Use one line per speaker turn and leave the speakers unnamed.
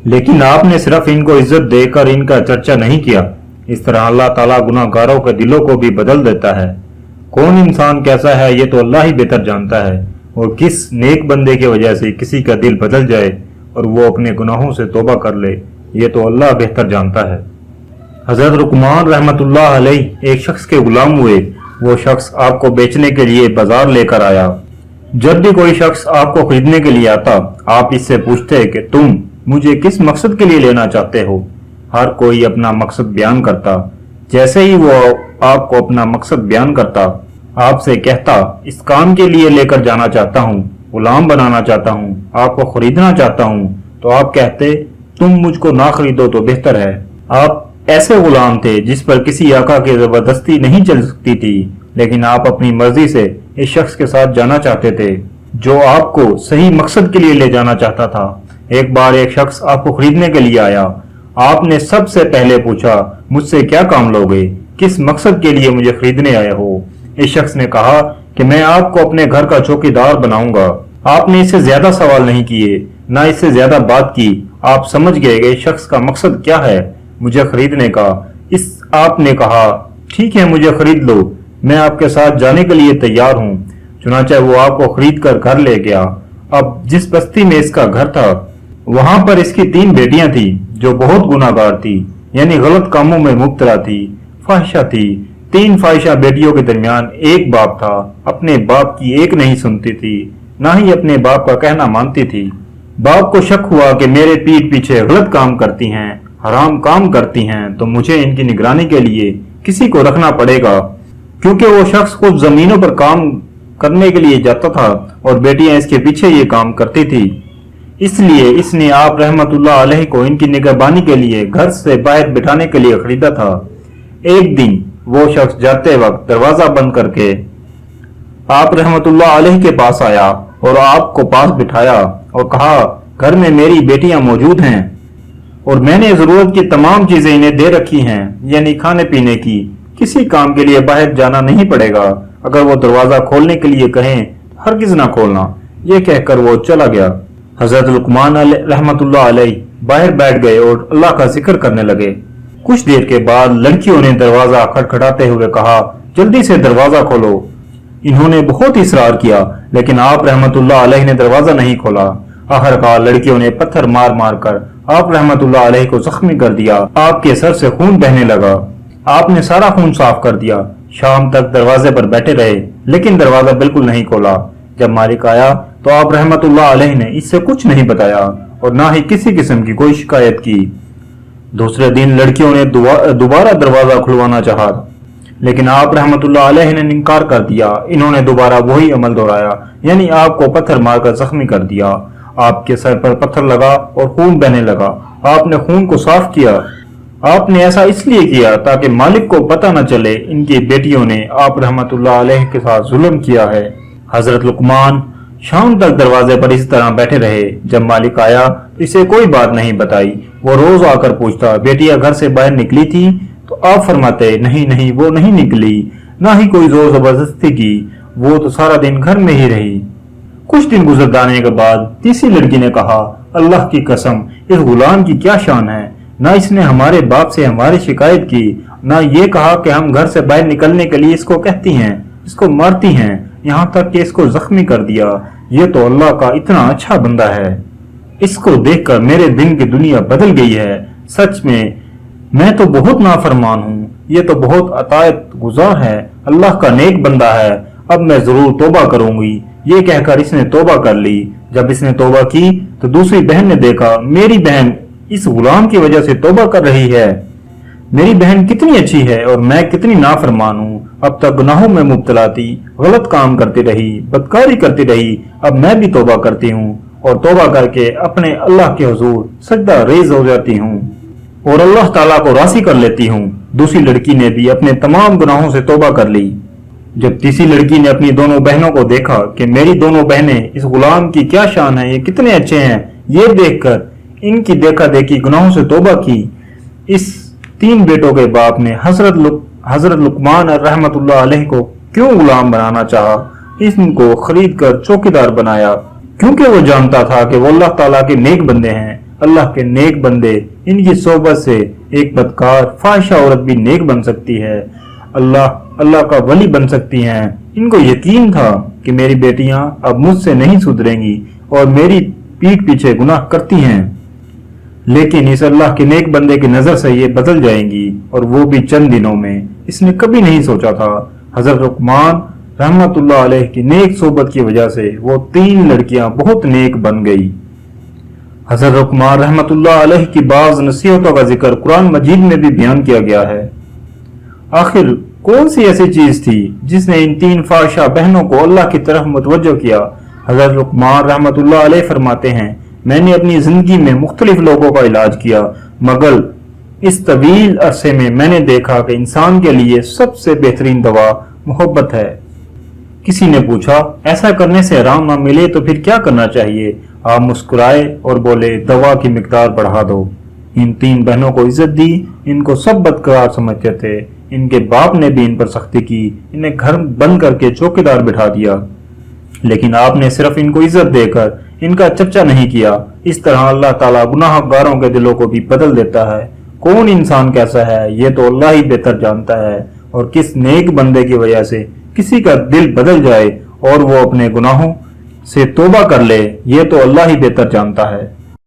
लेकिन आपने सिर्फ इनको इज्जत देकर इनका चर्चा नहीं किया। इस तरह अल्लाह ताला गुनाहगारों के दिलों को भी बदल देता है। कौन इंसान कैसा है ये तो अल्लाह ही बेहतर जानता है, और किस नेक बंदे की वजह से किसी का दिल बदल जाए और वो अपने गुनाहों से तौबा कर ले, ये तो अल्लाह बेहतर जानता है। हजरत लुकमान रहमतुल्लाह अलैह एक शख्स के गुलाम हुए। वो शख्स आपको बेचने के लिए बाजार लेकर आया। जब भी कोई शख्स आपको खरीदने के लिए आता, आप इससे पूछते कि तुम मुझे किस मकसद के लिए लेना चाहते हो। हर कोई अपना मकसद बयान करता। जैसे ही वो आपको अपना मकसद बयान करता, आपसे कहता इस काम के लिए लेकर जाना चाहता हूँ, गुलाम बनाना चाहता हूँ, आपको खरीदना चाहता हूँ, तो आप कहते तुम मुझको ना खरीदो तो बेहतर है। आप ऐसे गुलाम थे जिस पर किसी आका की जबरदस्ती नहीं चल सकती थी, लेकिन आप अपनी मर्जी से इस शख्स के साथ जाना चाहते थे जो आपको सही मकसद के लिए ले जाना चाहता था। एक बार एक शख्स आपको खरीदने के लिए आया। आपने सबसे पहले पूछा मुझसे क्या काम लोगे, किस मकसद के लिए मुझे खरीदने आए हो। इस शख्स ने कहा कि मैं आपको अपने घर का चौकीदार बनाऊंगा। आपने इससे ज्यादा सवाल नहीं किए, ना इससे ज्यादा बात की। आप समझ गए कि इस शख्स का मकसद क्या है, मुझे खरीदने का। आपने कहा ठीक है मुझे खरीद लो, मैं आपके साथ जाने के लिए तैयार हूँ। चुनांचे वो आपको खरीद कर घर ले गया। अब जिस बस्ती में इसका घर था, वहां पर इसकी 3 बेटियां थी जो बहुत गुनाहगार थी, यानी गलत कामों में मुब्तला थी, फाहिशा थी। 3 फाहिशा बेटियों के दरमियान एक बाप था। अपने बाप की एक नहीं सुनती थी, ना ही अपने बाप का कहना मानती थी। बाप को शक हुआ कि मेरे पीठ पीछे गलत काम करती हैं, हराम काम करती हैं, तो मुझे इनकी निगरानी के लिए किसी को रखना पड़ेगा। क्योंकि वो शख्स खुद जमीनों पर काम करने के लिए जाता था और बेटियां इसके पीछे ये काम करती थी, इसलिए इसने आप रहमतुल्लाह अलैह को इनकी निगरानी के लिए घर से बाहर बिठाने के लिए खरीदा था। एक दिन वो शख्स जाते वक्त दरवाजा बंद करके आप रहमतुल्लाह अलैह के पास आया और आपको पास बिठाया और कहा घर में मेरी बेटियां मौजूद हैं और मैंने जरूरत की तमाम चीजें इन्हें दे रखी हैं, यानी खाने पीने की। किसी काम के लिए बाहर जाना नहीं पड़ेगा। अगर वो दरवाजा खोलने के लिए कहें हरगिज ना खोलना। ये कहकर वो चला गया। हजरत लुकमान रहमतुल्लाह अलैह बाहर बैठ गए और अल्लाह का जिक्र करने लगे। कुछ देर के बाद लड़कियों ने दरवाजा खटखटाते हुए कहा जल्दी से दरवाजा खोलो। इन्होंने बहुत इसरार किया, लेकिन आप रहमतुल्लाह अलैह ने दरवाजा नहीं खोला। आखिरकार लड़कियों ने पत्थर मार मार कर आप रहमतुल्लाह अलैह को जख्मी कर दिया। आपके सर से खून बहने लगा। आपने सारा खून साफ कर दिया। शाम तक दरवाजे पर बैठे रहे, लेकिन दरवाजा बिल्कुल नहीं खोला। जब मालिक आया तो आप रहमतुल्लाह अलैह ने इससे कुछ नहीं बताया और ना ही किसी किस्म की कोई शिकायत की। दूसरे दिन लड़कियों ने दोबारा दरवाजा खुलवाना चाहा, लेकिन आप रहमतुल्लाह अलैह ने इनकार कर दिया। इन्होंने दोबारा वही अमल दोहराया, यानी आपको पत्थर मारकर जख्मी कर दिया। आपके सर पर पत्थर लगा और खून बहने लगा। आपने खून को साफ किया। आपने ऐसा इसलिए किया ताकि मालिक को पता न चले इनकी बेटियों ने आप रहमतुल्लाह अलैह के साथ जुल्म किया है। हजरत लुकमान शाम तक दरवाजे पर इस तरह बैठे रहे। जब मालिक आया तो इसे कोई बात नहीं बताई। वो रोज आकर पूछता बेटियां घर से बाहर निकली थी, तो आप फरमाते नहीं नहीं वो नहीं निकली, ना ही कोई जोर जबरदस्ती की, वो तो सारा दिन घर में ही रही। कुछ दिन गुजर जाने के बाद तीसरी लड़की ने कहा अल्लाह की कसम इस गुलाम की क्या शान है। ना इसने हमारे बाप से हमारी शिकायत की, ना ये कहा कि हम घर से बाहर निकलने के लिए इसको कहती हैं, इसको मारती हैं, यहाँ तक कि इसको जख्मी कर दिया। ये तो अल्लाह का इतना अच्छा बंदा है। इसको देखकर मेरे दिन की दुनिया बदल गई है। सच में मैं तो बहुत नाफरमान हूँ। ये तो बहुत अतायत गुजार है, अल्लाह का नेक बंदा है। अब मैं जरूर तौबा करूंगी। ये कहकर इसने तौबा कर ली। जब इसने तौबा की तो दूसरी बहन ने देखा मेरी बहन इस गुलाम की वजह से तौबा कर रही है। मेरी बहन कितनी अच्छी है और मैं कितनी नाफरमान हूँ। अब तक गुनाहों में मुब्तला थी, गलत काम करती रही, बदकारी करती रही। अब मैं भी तौबा करती हूँ और तौबा करके अपने अल्लाह के हुजूर सजदा रेज हो जाती हूँ और अल्लाह ताला को राजी कर लेती हूँ। दूसरी लड़की ने भी अपने तमाम गुनाहों से तौबा कर ली। जब तीसरी लड़की ने अपनी दोनों बहनों को देखा कि मेरी दोनों बहनें इस गुलाम की क्या शान है, ये कितने अच्छे हैं, ये देखकर इनकी देखा देखी गुनाहों से तौबा की। इस 3 बेटों के बाप ने हजरत लुकमान रहमतुल्लाह अलैह को क्यों गुलाम बनाना चाहा, इनको खरीद कर चौकीदार बनाया, क्योंकि वो जानता था कि वो अल्लाह ताला के नेक बंदे हैं। اللہ کے نیک بندے، ان کی صحبت سے ایک بدکار فاحشہ عورت بھی نیک بن سکتی ہے، اللہ کا ولی بن سکتی ہیں۔ ان کو یقین تھا کہ میری بیٹیاں اب مجھ سے نہیں سدھریں گی اور میری پیٹھ پیچھے گناہ کرتی ہیں، لیکن اس اللہ کے نیک بندے کی نظر سے یہ بدل جائیں گی، اور وہ بھی چند دنوں میں۔ اس نے کبھی نہیں سوچا تھا حضرت لقمان رحمت اللہ علیہ کی نیک صحبت کی وجہ سے وہ 3 لڑکیاں بہت نیک بن گئی۔ حضرت لقمان رحمت اللہ علیہ کی بعض نصیحتوں کا ذکر قرآن مجید میں بھی بیان کیا گیا ہے۔ آخر کون سی ایسی چیز تھی جس نے ان 3 فاحشہ بہنوں کو اللہ کی طرف متوجہ کیا؟ حضرت لقمان رحمت اللہ علیہ فرماتے ہیں، میں نے اپنی زندگی میں مختلف لوگوں کا علاج کیا، مگر اس طویل عرصے میں میں نے دیکھا کہ انسان کے لیے سب سے بہترین دوا محبت ہے۔ کسی نے پوچھا، ایسا کرنے سے آرام نہ ملے تو پھر کیا کرنا چاہیے؟ آپ مسکرائے اور بولے، دوا کی مقدار بڑھا دو۔ ان 3 بہنوں کو عزت دی، ان کو سب بدکار سمجھتے تھے، ان کے باپ نے بھی ان پر سختی کی، انہیں گھر بند کر کے چوکیدار بٹھا دیا، لیکن آپ نے صرف ان کو عزت دے کر ان کا چرچا نہیں کیا۔ اس طرح اللہ تعالیٰ گناہ گاروں کے دلوں کو بھی بدل دیتا ہے۔ کون انسان کیسا ہے یہ تو اللہ ہی بہتر جانتا ہے، اور کس نیک بندے کی وجہ سے کسی کا دل بدل جائے اور وہ اپنے گناہوں سے توبہ کر لے، یہ تو اللہ ہی بہتر جانتا ہے۔